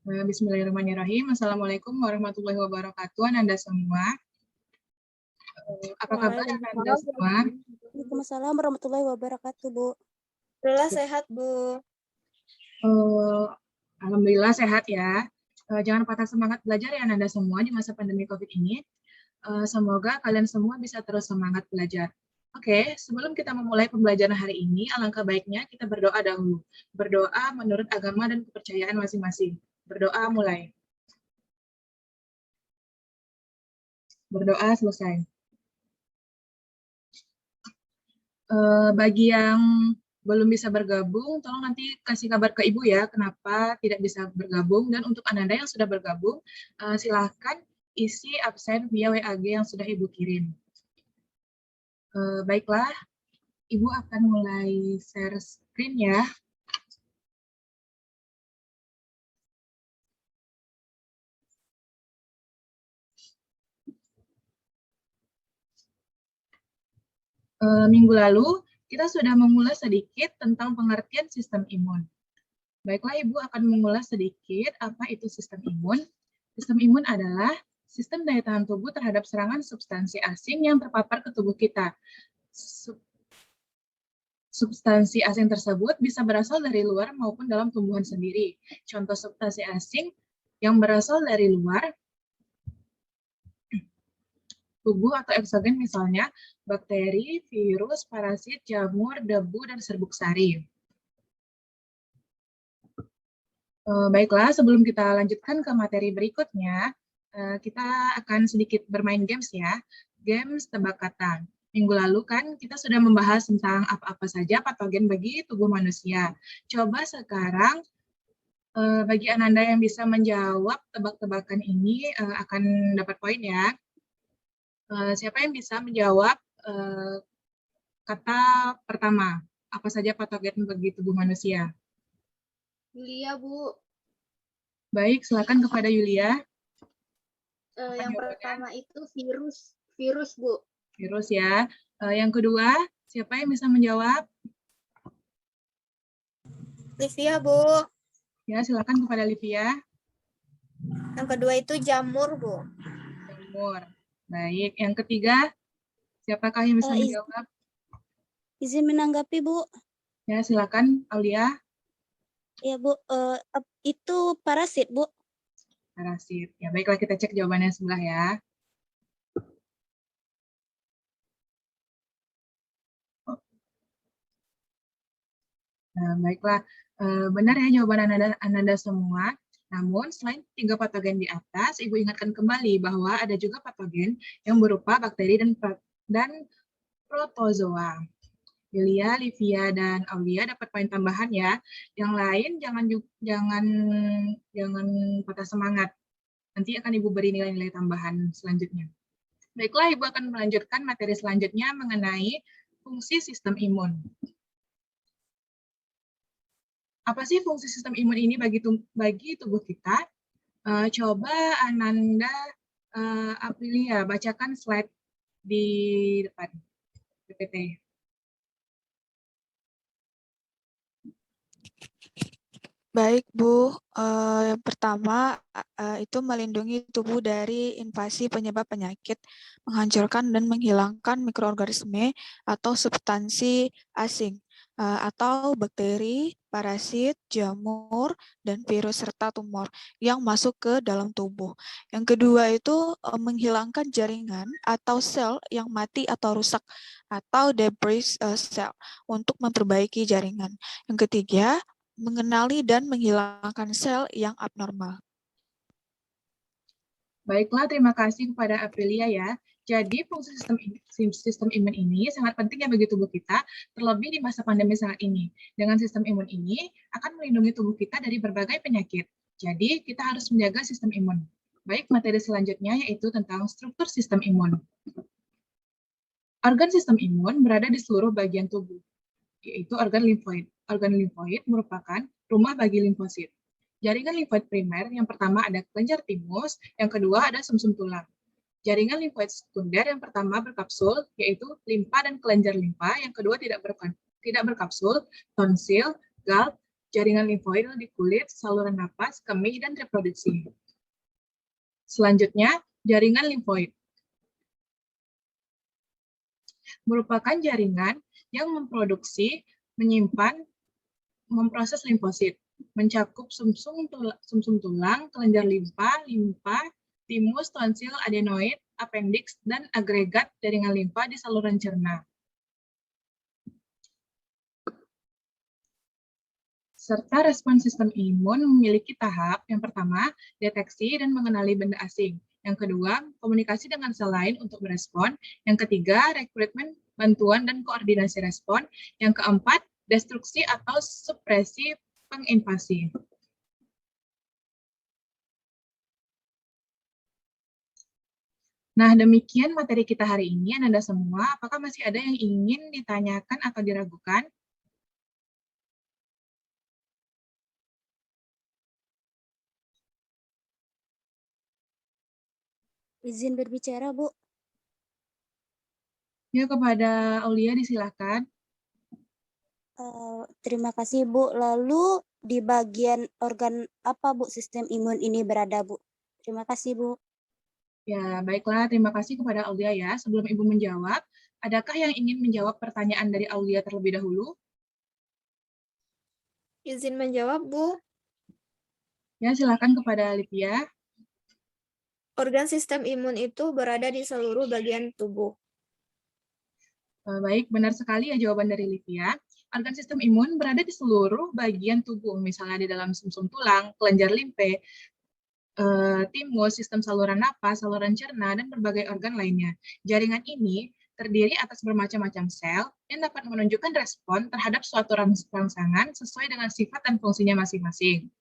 Bismillahirrahmanirrahim. Assalamualaikum warahmatullahi wabarakatuh, Anda semua. Apa kabar Anda semua? Waalaikumsalam warahmatullahi wabarakatuh, Bu. Alhamdulillah sehat, Bu. Alhamdulillah sehat ya. Jangan patah semangat belajar ya Anda semua di masa pandemi COVID ini. Semoga kalian semua bisa terus semangat belajar. Oke, sebelum kita memulai pembelajaran hari ini, alangkah baiknya kita berdoa dahulu. Berdoa menurut agama dan kepercayaan masing-masing. Berdoa mulai. Berdoa selesai. Bagi yang belum bisa bergabung, tolong nanti kasih kabar ke Ibu ya, kenapa tidak bisa bergabung. Dan untuk Anda yang sudah bergabung, silahkan isi absen via WAG yang sudah Ibu kirim. Baiklah, Ibu akan mulai share screen ya. Minggu lalu, kita sudah mengulas sedikit tentang pengertian sistem imun. Baiklah, Ibu akan mengulas sedikit apa itu sistem imun. Sistem imun adalah sistem daya tahan tubuh terhadap serangan substansi asing yang terpapar ke tubuh kita. Substansi asing tersebut bisa berasal dari luar maupun dalam tumbuhan sendiri. Contoh substansi asing yang berasal dari luar tubuh atau eksogen misalnya bakteri, virus, parasit, jamur, debu, dan serbuk sari. Baiklah, sebelum kita lanjutkan ke materi berikutnya, kita akan sedikit bermain games ya. Games tebak kata. Minggu lalu kan kita sudah membahas tentang apa-apa saja patogen bagi tubuh manusia. Coba sekarang bagi Ananda yang bisa menjawab tebak-tebakan ini akan dapat poin ya. Siapa yang bisa menjawab kata pertama? Apa saja patogen bagi tubuh manusia? Yulia, Bu. Baik, silakan kepada Yulia. Yang pertama itu virus, Bu. Virus ya. Yang kedua, siapa yang bisa menjawab? Livia, Bu. Ya, silakan kepada Livia. Yang kedua itu jamur, Bu. Jamur. Baik, yang ketiga, siapakah yang bisa menjawab? Izin menanggapi, Bu. Ya, silakan, Aulia. Ya, Bu. Itu parasit, Bu. Parasit. Ya, baiklah kita cek jawabannya sebelah ya. Nah, baiklah. Benar ya jawaban Ananda semua. Namun, selain 3 patogen di atas, Ibu ingatkan kembali bahwa ada juga patogen yang berupa bakteri dan protozoa. Yulia, Livia, dan Aulia dapat poin tambahan ya. Yang lain jangan patah semangat. Nanti akan Ibu beri nilai-nilai tambahan selanjutnya. Baiklah, Ibu akan melanjutkan materi selanjutnya mengenai fungsi sistem imun. Apa sih fungsi sistem imun ini bagi tubuh kita? Coba Ananda, Aprilia, bacakan slide di depan PPT. Baik, Bu. Yang pertama itu melindungi tubuh dari invasi penyebab penyakit, menghancurkan dan menghilangkan mikroorganisme atau substansi asing, atau bakteri, parasit, jamur, dan virus serta tumor yang masuk ke dalam tubuh. Yang kedua itu menghilangkan jaringan atau sel yang mati atau rusak, atau debris sel untuk memperbaiki jaringan. Yang ketiga, mengenali dan menghilangkan sel yang abnormal. Baiklah, terima kasih kepada Aprilia ya. Jadi fungsi sistem imun ini sangat penting ya bagi tubuh kita, terlebih di masa pandemi saat ini. Dengan sistem imun ini akan melindungi tubuh kita dari berbagai penyakit. Jadi kita harus menjaga sistem imun. Baik, materi selanjutnya yaitu tentang struktur sistem imun. Organ sistem imun berada di seluruh bagian tubuh, yaitu organ limfoid. Organ limfoid merupakan rumah bagi limfosit. Jaringan limfoid primer yang pertama ada kelenjar timus, yang kedua ada sumsum tulang. Jaringan limfoid sekunder yang pertama berkapsul, yaitu limfa dan kelenjar limfa, yang kedua tidak berkapsul, tonsil, gall, jaringan limfoid di kulit, saluran napas, kemih, dan reproduksi. Selanjutnya, jaringan limfoid. Merupakan jaringan yang memproduksi, menyimpan, memproses limfosit, mencakup sumsum tulang, kelenjar limfa, timus, tonsil, adenoid, appendix, dan agregat jaringan limfa di saluran cerna. Serta respon sistem imun memiliki tahap yang pertama, deteksi dan mengenali benda asing. Yang kedua, komunikasi dengan sel lain untuk merespon. Yang ketiga, rekrutmen, bantuan, dan koordinasi respon. Yang keempat, destruksi atau supresi penginvasi. Nah, demikian materi kita hari ini, Anda semua. Apakah masih ada yang ingin ditanyakan atau diragukan? Izin berbicara, Bu. Ya, kepada Aulia disilakan. Terima kasih, Bu. Lalu di bagian organ apa, Bu, sistem imun ini berada, Bu? Terima kasih, Bu. Ya, baiklah. Terima kasih kepada Aulia ya. Sebelum Ibu menjawab, adakah yang ingin menjawab pertanyaan dari Aulia terlebih dahulu? Izin menjawab, Bu. Ya, silakan kepada Livia. Organ sistem imun itu berada di seluruh bagian tubuh. Baik, benar sekali ya jawaban dari Livia. Organ sistem imun berada di seluruh bagian tubuh, misalnya di dalam sumsum tulang, kelenjar limfe, timus, sistem saluran napas, saluran cerna, dan berbagai organ lainnya. Jaringan ini terdiri atas bermacam-macam sel yang dapat menunjukkan respon terhadap suatu rangsangan sesuai dengan sifat dan fungsinya masing-masing.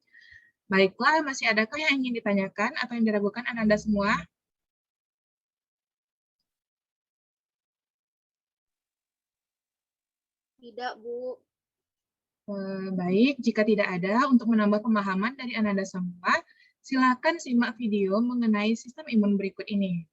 Baiklah, masih adakah yang ingin ditanyakan atau yang diragukan Anda semua? Tidak, Bu. Baik, jika tidak ada, untuk menambah pemahaman dari Anda semua, silakan simak video mengenai sistem imun berikut ini.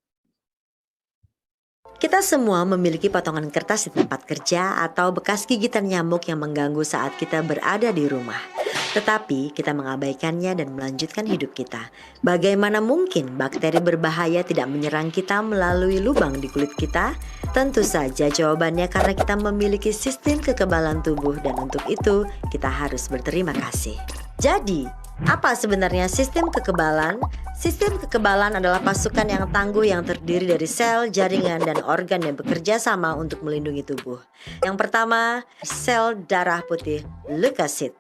Kita semua memiliki potongan kertas di tempat kerja atau bekas gigitan nyamuk yang mengganggu saat kita berada di rumah. Tetapi kita mengabaikannya dan melanjutkan hidup kita. Bagaimana mungkin bakteri berbahaya tidak menyerang kita melalui lubang di kulit kita? Tentu saja jawabannya karena kita memiliki sistem kekebalan tubuh dan untuk itu kita harus berterima kasih. Jadi, apa sebenarnya sistem kekebalan? Sistem kekebalan adalah pasukan yang tangguh yang terdiri dari sel, jaringan, dan organ yang bekerja sama untuk melindungi tubuh. Yang pertama, sel darah putih, leukosit.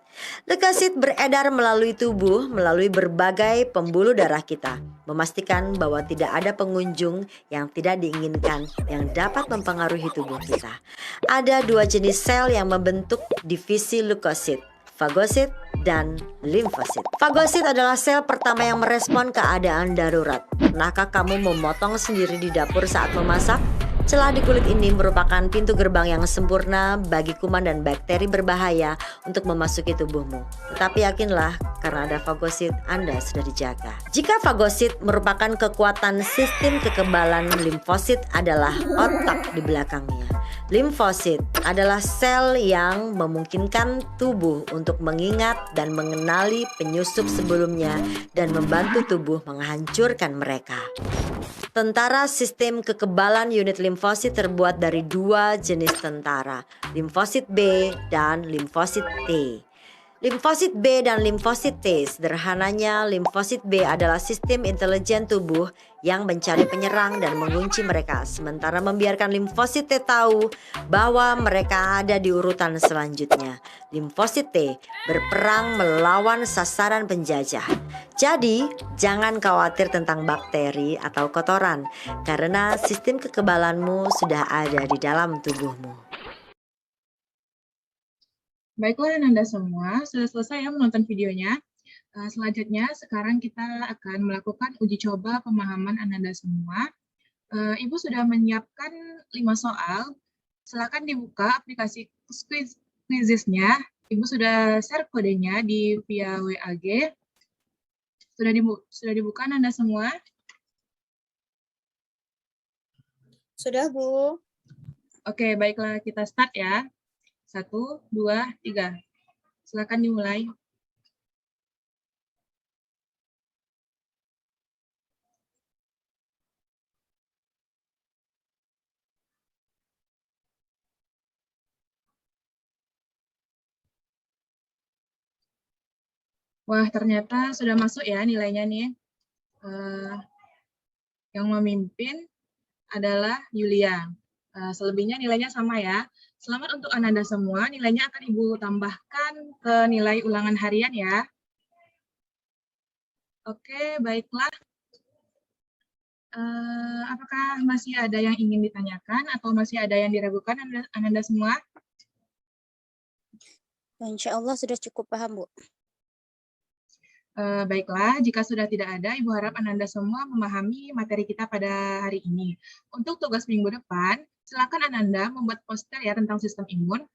Leukosit beredar melalui tubuh melalui berbagai pembuluh darah kita, memastikan bahwa tidak ada pengunjung yang tidak diinginkan yang dapat mempengaruhi tubuh kita. Ada dua jenis sel yang membentuk divisi leukosit, fagosit dan limfosit. Fagosit adalah sel pertama yang merespon keadaan darurat. Pernahkah kamu memotong sendiri di dapur saat memasak? Celah di kulit ini merupakan pintu gerbang yang sempurna bagi kuman dan bakteri berbahaya untuk memasuki tubuhmu. Tetapi yakinlah, karena ada fagosit, Anda sudah dijaga. Jika fagosit merupakan kekuatan sistem kekebalan, limfosit adalah otak di belakangnya. Limfosit adalah sel yang memungkinkan tubuh untuk mengingat dan mengenali penyusup sebelumnya dan membantu tubuh menghancurkan mereka. Tentara sistem kekebalan unit limfosit terbuat dari dua jenis tentara, limfosit B dan limfosit T. Limfosit B dan limfosit T, sederhananya limfosit B adalah sistem intelijen tubuh yang mencari penyerang dan mengunci mereka, sementara membiarkan limfosit T tahu bahwa mereka ada di urutan selanjutnya. Limfosit T berperang melawan sasaran penjajah. Jadi, jangan khawatir tentang bakteri atau kotoran, karena sistem kekebalanmu sudah ada di dalam tubuhmu. Baiklah Anda semua, sudah selesai ya menonton videonya. Selanjutnya, sekarang kita akan melakukan uji coba pemahaman Anda semua. Ibu sudah menyiapkan 5 soal. Silakan dibuka aplikasi Quizizz-nya. Ibu sudah share kodenya di via WAG. Sudah dibuka Anda semua? Sudah, Bu. Oke, baiklah kita start ya. 1, 2, 3. Silakan dimulai. Wah, ternyata sudah masuk ya nilainya nih. Yang memimpin adalah Yulia. Selebihnya nilainya sama ya. Selamat untuk Ananda semua, nilainya akan Ibu tambahkan ke nilai ulangan harian ya. Oke, baiklah. Apakah masih ada yang ingin ditanyakan atau masih ada yang diragukan Ananda semua? Insya Allah sudah cukup paham, Bu. Baiklah, jika sudah tidak ada, Ibu harap Ananda semua memahami materi kita pada hari ini. Untuk tugas minggu depan, silakan Ananda membuat poster ya tentang sistem imun.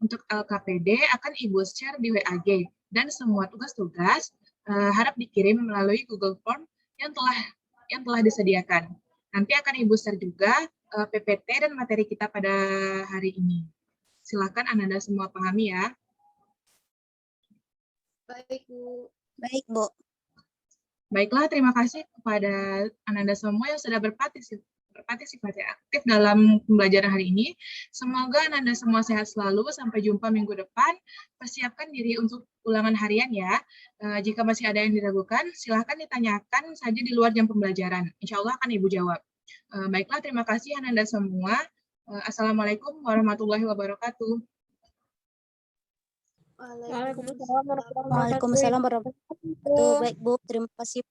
Untuk LKPD akan Ibu share di WAG, dan semua tugas-tugas harap dikirim melalui Google Form yang telah disediakan. Nanti akan Ibu share juga PPT dan materi kita pada hari ini. Silakan Ananda semua pahami ya. Baik, Bu. Baik, Bu. Baiklah, terima kasih kepada Ananda semua yang sudah berpartisipasi aktif dalam pembelajaran hari ini. Semoga Ananda semua sehat selalu. Sampai jumpa minggu depan. Persiapkan diri untuk ulangan harian ya. Jika masih ada yang diragukan, silahkan ditanyakan saja di luar jam pembelajaran. Insya Allah akan Ibu jawab. Baiklah, terima kasih Ananda semua. Assalamualaikum warahmatullahi wabarakatuh. Waalaikumsalam warahmatullahi wabarakatuh. Waalaikumsalam warahmatullahi wabarakatuh. Baik, Bu. Terima kasih.